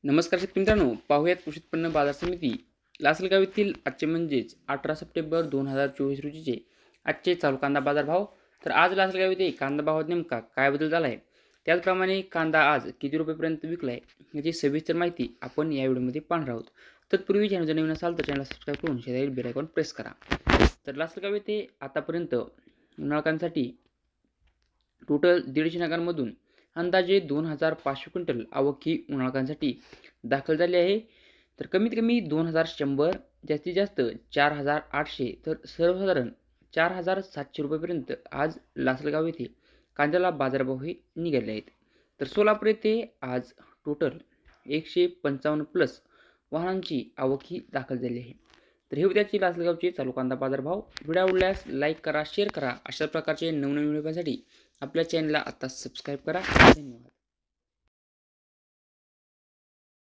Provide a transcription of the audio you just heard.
नमस्कार शेतकरी मित्रांनो, पाहूयात कृषी उत्पन्न बाजार समिती लासलगाव येथील आजचे म्हणजेच 18 सप्टेंबर 2024 रोजीचे आजचे चालू कांदा बाजार भाव. तर आज लासलगाव येथे कांदा भावात नेमका काय बदल झाला आहे, त्याचप्रमाणे कांदा आज किती रुपयेपर्यंत विकला आहे याची सविस्तर माहिती आपण या व्हिडिओमध्ये पाहणार आहोत. तत्पूर्वी चॅनल जर नवीन असाल तर चॅनलला सबस्क्राईब करून शेजारील बेल आयकॉन प्रेस करा. तर लासलगाव येथे आतापर्यंत उन्हाळकांसाठी टोटल 150 नगांमधून अंदाजे 2500 क्विंटल आवक ही उन्हाळकांसाठी दाखल झाली आहे. तर कमीत कमी 2100, जास्तीत जास्त 4800, तर सर्वसाधारण 4700 रुपयेपर्यंत आज लासलगाव येथे कांद्याला बाजारभाव हे निघाले आहेत. तर सोलापूर येथे आज टोटल 155 प्लस वाहनांची आवक ही दाखल झाली आहे. तर हे उद्याची लासलगावचे चालू कांदा बाजारभाव. व्हिडिओ आवडल्यास लाईक करा, शेअर करा. अशा प्रकारचे नवनवीन व्हिडिओ पाहण्यासाठी आपल्या चॅनलला आता सबस्क्राईब करा. धन्यवाद.